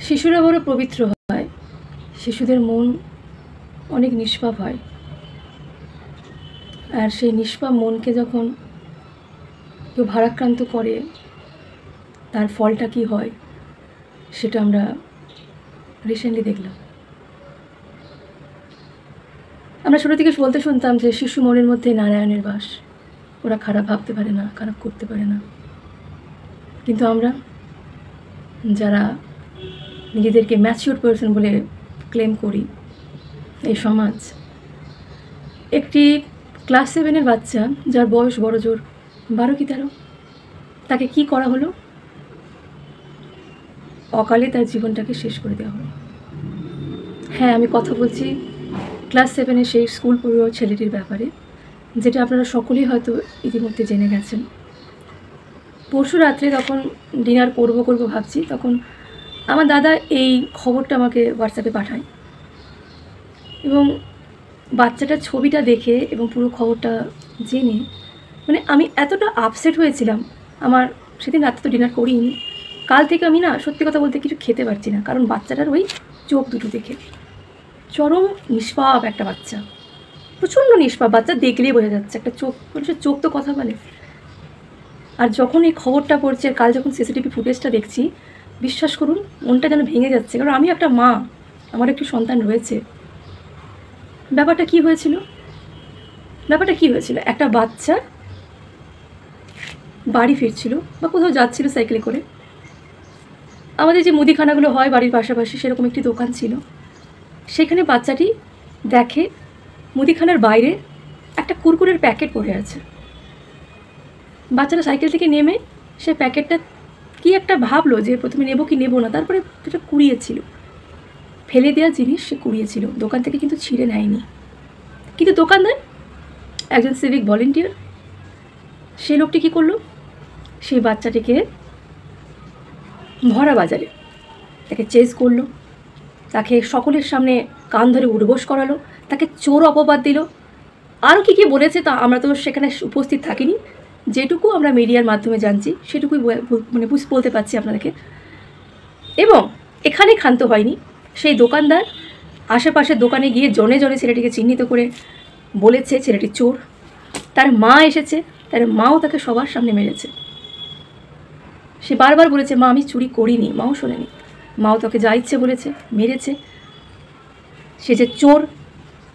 শিশুরা বড় পবিত্র হয়, শিশুদের মন অনেক নিষ্পাপ হয়। আর সেই নিষ্পাপ মনকে যখন কেউ ভারাক্রান্ত করে, তার ফলটা কি হয় সেটা আমরা রিসেন্টলি দেখলাম। আমরা ছোটো থেকে বলতে শুনতাম যে শিশু মনের মধ্যে নারায়ণের বাস, ওরা খারাপ ভাবতে পারে না, খারাপ করতে পারে না। কিন্তু আমরা যারা নিজেদেরকে ম্যাচিউর পারসন বলে ক্লেম করি, এই সমাজ একটি ক্লাস 7-এর বাচ্চা, যার বয়স বড় জোর 12 কি 13, তাকে কি করা হলো? অকালে তার জীবনটাকে শেষ করে দেওয়া হলো। হ্যাঁ, আমি কথা বলছি ক্লাস 7-এর সেই স্কুল পড়ুয়া ছেলেটির ব্যাপারে, যেটা আপনারা সকলেই হয়তো ইতিমধ্যে জেনে গেছেন। পরশু রাত্রে তখন ডিনার করব ভাবছি, তখন আমার দাদা এই খবরটা আমাকে হোয়াটসঅ্যাপে পাঠায় এবং বাচ্চাটার ছবিটা দেখে এবং পুরো খবরটা জেনে মানে আমি এতটা আপসেট হয়েছিলাম। আমার সেদিন রাত্রে তো ডিনার করিনি, কাল থেকে আমি না সত্যি কথা বলতে কিছু খেতে পারছি না, কারণ বাচ্চাটার ওই চোখ দুটো দেখে। চরম নিষ্পাপ একটা বাচ্চা, প্রচণ্ড নিষ্পাপ বাচ্চা, দেখলেই বোঝা যাচ্ছে একটা চোখ, মানুষের চোখ তো কথা বলে। আর যখন এই খবরটা পড়ছে, কাল যখন সিসিটিভি ফুটেজটা দেখছি, বিশ্বাস করুন মনটা যেন ভেঙে যাচ্ছে, কারণ আমি একটা মা, আমার একটি সন্তান রয়েছে। ব্যাপারটা কি হয়েছিল? একটা বাচ্চা বাড়ি ফিরছিল বা কোথাও যাচ্ছিল সাইকেলে করে, আমাদের যে মুদিখানাগুলো হয় বাড়ির পাশাপাশি সেরকম একটি দোকান ছিল, সেখানে বাচ্চাটি দেখে মুদিখানার বাইরে একটা কুরকুরের প্যাকেট পড়ে আছে। বাচ্চাটা সাইকেল থেকে নেমে সে প্যাকেটটা কি একটা ভাবলো যে প্রথমে নেবো কি নেবো না, তারপরে সেটা কুড়িয়েছিল, ফেলে দেওয়া জিনিস সে কুড়িয়েছিল, দোকান থেকে কিন্তু ছিঁড়ে নেয়নি। কিন্তু দোকানদার একজন সিভিক ভলেন্টিয়ার, সেই লোকটি কী করলো, সেই বাচ্চাটিকে ভরা বাজারে তাকে চেজ করলো, তাকে সকলের সামনে কান ধরে উঠবোস করালো, তাকে চোর অপবাদ দিল, আরও কী কী বলেছে তা আমরা তো সেখানে উপস্থিত থাকিনি, যেটুকু আমরা মিডিয়ার মাধ্যমে জানছি সেটুকুই মানে বলতে পারছি আপনাদেরকে। এবং এখানে ক্ষান্ত হয়নি, সেই দোকানদার আশেপাশের দোকানে গিয়ে জনে জনে ছেলেটিকে চিহ্নিত করে বলেছে ছেলেটি চোর। তার মা এসেছে, তার মাও তাকে সবার সামনে মেরেছে। সে বারবার বলেছে মা আমি চুরি করিনি, মাও শোনেনি, মাও তাকে যা ইচ্ছে বলেছে, মেরেছে। সে যে চোর,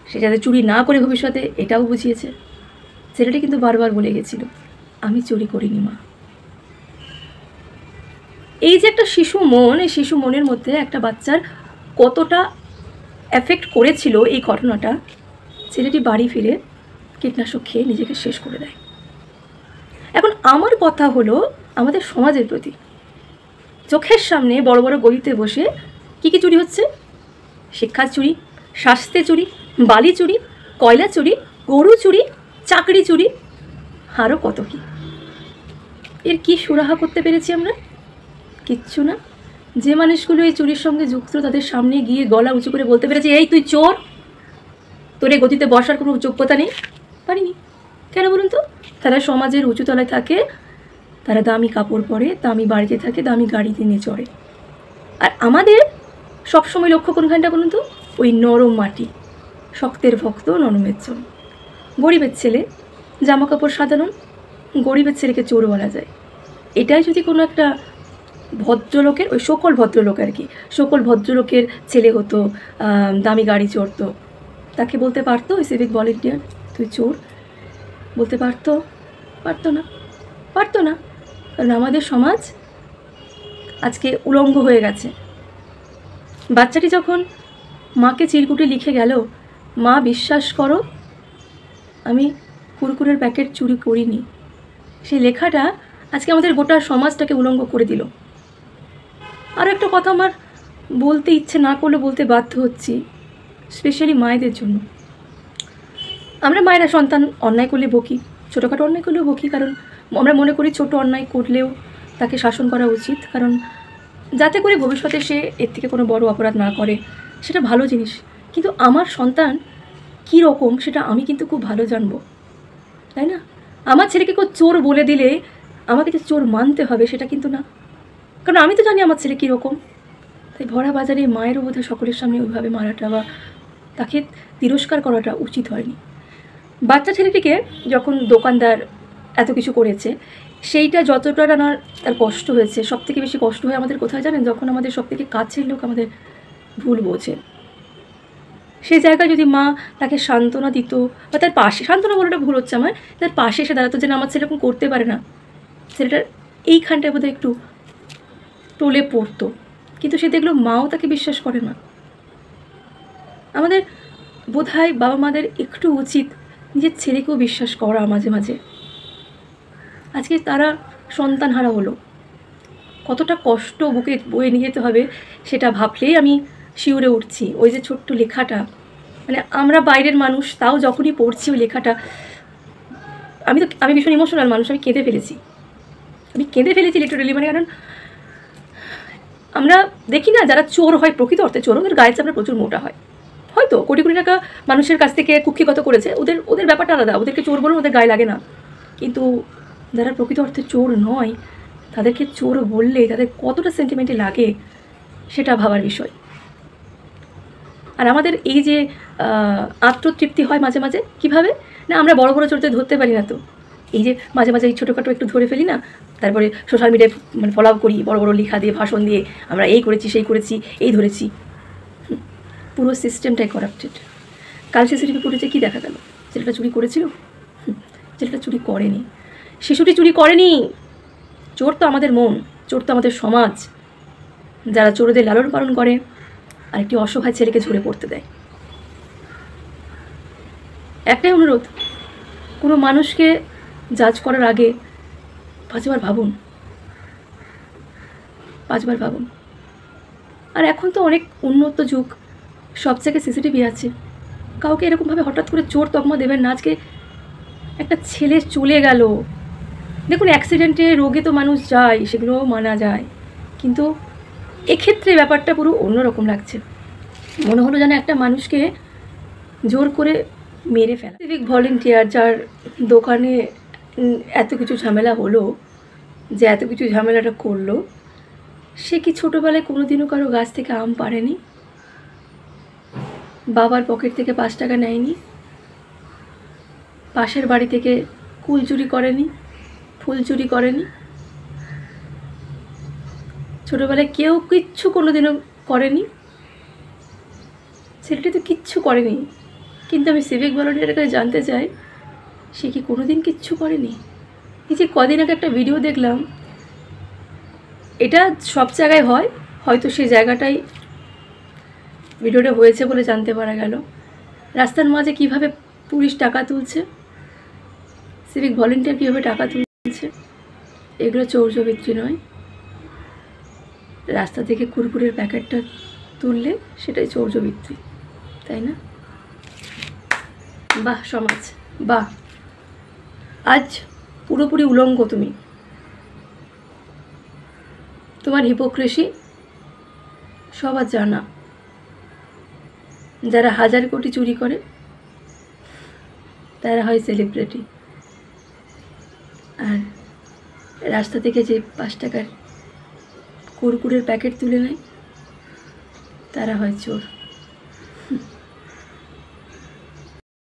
সে যাতে চুরি না করে ভবিষ্যতে এটাও বুঝিয়েছে। ছেলেটি কিন্তু বারবার বলে গেছিল আমি চুরি করিনি মা। এই যে একটা শিশু মন, এই শিশু মনের মধ্যে একটা বাচ্চার কতটা এফেক্ট করেছিল এই ঘটনাটা, ছেলেটি বাড়ি ফিরে কীটনাশক খেয়ে নিজেকে শেষ করে দেয়। এখন আমার কথা হলো আমাদের সমাজের প্রতি, চোখের সামনে বড় বড় গলিতে বসে কী কী চুরি হচ্ছে? শিক্ষার চুরি, স্বাস্থ্যে চুরি, বালি চুরি, কয়লা চুরি, গরু চুরি, চাকরি চুরি, আরও কত কি। এর কি সুরাহা করতে পেরেছি আমরা? কিচ্ছু না। যে মানুষগুলো এই চুরির সঙ্গে যুক্ত, তাদের সামনে গিয়ে গলা উঁচু করে বলতে পেরেছে এই তুই চোর, তোর এই গতিতে বসার কোনো যোগ্যতা নেই, পারিনি। কেন বলুন তো? তারা সমাজের উঁচু তলায় থাকে, তারা দামি কাপড় পরে, দামি বাড়িতে থাকে, দামি গাড়িতে নিয়ে চড়ে। আর আমাদের সবসময় লক্ষ্য কোনখানটা বলুন তো? ওই নরম মাটি, শক্তের ভক্ত, নরমের চোর। গরিবের ছেলে, জামা কাপড় সাধারণ, গরিবের ছেলেকে চোর বলা যায়। এটাই যদি কোনো একটা ভদ্রলোকের, ওই সকল ভদ্রলোক আর কি, সকল ভদ্রলোকের ছেলে হতো, দামি গাড়ি চড়তো, তাকে বলতে পারতো ওই সিভিক ভলেন্টিয়ার তুই চোর? বলতে পারতো না। কারণ আমাদের সমাজ আজকে উলঙ্গ হয়ে গেছে। বাচ্চাটি যখন মাকে চিরকুটে লিখে গেল মা বিশ্বাস করো আমি কুরকুরের প্যাকেট চুরি করিনি, সেই লেখাটা আজকে আমাদের গোটা সমাজটাকে উলঙ্গ করে দিল। আরও একটা কথা আমার বলতে ইচ্ছে না করলে বলতে বাধ্য হচ্ছি, স্পেশালি মায়েদের জন্য। আমরা মায়েরা সন্তান অন্যায় করলে বকি, ছোটোখাটো অন্যায় করলেও বকি, কারণ আমরা মনে করি ছোটো অন্যায় করলেও তাকে শাসন করা উচিত, কারণ যাতে করে ভবিষ্যতে সে এর থেকে কোনো বড় অপরাধ না করে, সেটা ভালো জিনিস। কিন্তু আমার সন্তান কী রকম সেটা আমি কিন্তু খুব ভালো জানবো, তাই না? আমার ছেলেকে কেউ চোর বলে দিলে আমাকে যে চোর মানতে হবে সেটা কিন্তু না, কারণ আমি তো জানি আমার ছেলে কীরকম, তাই তাই ভরা বাজারে মায়েরও বোধহয় সকলের সামনে ওইভাবে মারাটা বা তাকে তিরস্কার করাটা উচিত হয়নি। বাচ্চা ছেলেটিকে যখন দোকানদার এত কিছু করেছে, সেইটা যতটা না তার কষ্ট হয়েছে, সবথেকে বেশি কষ্ট হয় আমাদের কোথায় জানেন? যখন আমাদের সবথেকে কাছের লোক আমাদের ভুল বোঝে। সেই জায়গায় যদি মা তাকে সান্ত্বনা দিত, বা তার পাশে, সান্ত্বনা বলাটা ভুল হচ্ছে আমার, তার পাশে এসে দাঁড়াতো যে না আমার ছেলে এরকম করতে পারে না, ছেলেটার এইখানটায় বোধহয় একটু টলে পড়তো। কিন্তু সে দেখলো মাও তাকে বিশ্বাস করে না। আমাদের বোধহয় বাবা মাদের একটু উচিত নিজের ছেলেকেও বিশ্বাস করা মাঝে মাঝে। আজকে তারা সন্তানহারা হলো, কতটা কষ্ট বুকে বয়ে নিয়ে যেতে হবে সেটা ভাবলেই আমি শিউরে উঠছি। ওই যে ছোট্ট লেখাটা, মানে আমরা বাইরের মানুষ, তাও যখনই পড়ছি ওই লেখাটা, আমি ভীষণ ইমোশনাল মানুষ, আমি কেঁদে ফেলেছি লিটারেলি। মানে কারণ আমরা দেখি না যারা চোর হয়, প্রকৃত অর্থে চোর, ওদের গায়ের চামড়া প্রচুর মোটা হয়, হয়তো কোটি কোটি টাকা মানুষের কাছ থেকে কুক্ষিগত করেছে, ওদের ব্যাপারটা আলাদা, ওদেরকে চোর বলুন, ওদের গায়ে লাগে না। কিন্তু যারা প্রকৃত অর্থে চোর নয়, তাদেরকে চোর বললে তাদের কতটা সেন্টিমেন্টে লাগে সেটা ভাবার বিষয়। আর আমাদের এই যে আত্মতৃপ্তি হয় মাঝে মাঝে, কীভাবে না, আমরা বড় বড় চোরদের ধরতে পারি না, তো এই যে মাঝে মাঝে এই ছোটোখাটো একটু ধরে ফেলি না, তারপরে সোশ্যাল মিডিয়ায় মানে ফলো আপ করি, বড় বড় লেখা দিয়ে, ভাষণ দিয়ে, আমরা এই করেছি, সেই করেছি, এই ধরেছি। পুরো সিস্টেমটাই করাপ্টেড। কাল সিসিটিভি ফুটেজে কী দেখা গেল? ছেলেটা চুরি করেছিল? ছেলেটা চুরি করেনি, শিশুটি চুরি করেনি। চোর তো আমাদের মন, চোর তো আমাদের সমাজ, যারা চোরদের লালন পালন করে আর একটি অসহায় ছেলেকে ঝরে পড়তে দেয়। একটাই অনুরোধ, কোনো মানুষকে জাজ করার আগে পাঁচবার ভাবুন। আর এখন তো অনেক উন্নত যুগ, সব জায়গায় সিসিটিভি আছে, কাউকে এরকমভাবে হঠাৎ করে চোর তকমা দেবেন না। আজকে একটা ছেলে চলে গেল, দেখুন অ্যাক্সিডেন্টে, রোগে তো মানুষ যায়, সেগুলো মানা যায়, কিন্তু এক্ষেত্রে ব্যাপারটা পুরো অন্যরকম লাগছে। মনে হলো যেন একটা মানুষকে জোর করে মেরে ফেলা। সিভিক ভলেন্টিয়ার যার দোকানে এত কিছু ঝামেলা হলো, যে এত কিছু ঝামেলাটা করলো, সে কি ছোটোবেলায় কোনোদিনও কারো গাছ থেকে আম পাড়েনি? বাবার পকেট থেকে 5 টাকা নেয়নি? পাশের বাড়ি থেকে কুল চুরি করেনি, ফুল চুরি করেনি? ছোটোবেলায় কেউ কিচ্ছু কোনোদিনও করেনি? ছেলেটি তো কিচ্ছু করেনি, কিন্তু আমি সিভিক ভলেন্টিয়ারের কাছে জানতে চাই, সে কি কোনোদিন কিচ্ছু করেনি? এই যে কদিন আগে একটা ভিডিও দেখলাম, এটা সব জায়গায় হয়, হয়তো সেই জায়গাটাই ভিডিওটা হয়েছে বলে জানতে পারা গেল। রাস্তার মাঝে কিভাবে পুলিশ টাকা তুলছে, সিভিক ভলেন্টিয়ার কীভাবে টাকা তুলছে, এগুলো চৌর্যবৃত্তি নয়। রাস্তা থেকে কুরকুরের প্যাকেটটা তুললে সেটাই চৌর্যবৃত্তি, তাই না? বাহ সমাজ, বাহ, আজ পুরোপুরি উলঙ্গ তুমি। তোমার হিপোক্রেসি সবার জানা। যারা 1000 কোটি চুরি করে তারা হয় সেলিব্রিটি, আর রাস্তা থেকে যে 5 টাকার কুরকুরের প্যাকেট তুলে নেয় তারা হয় চোর।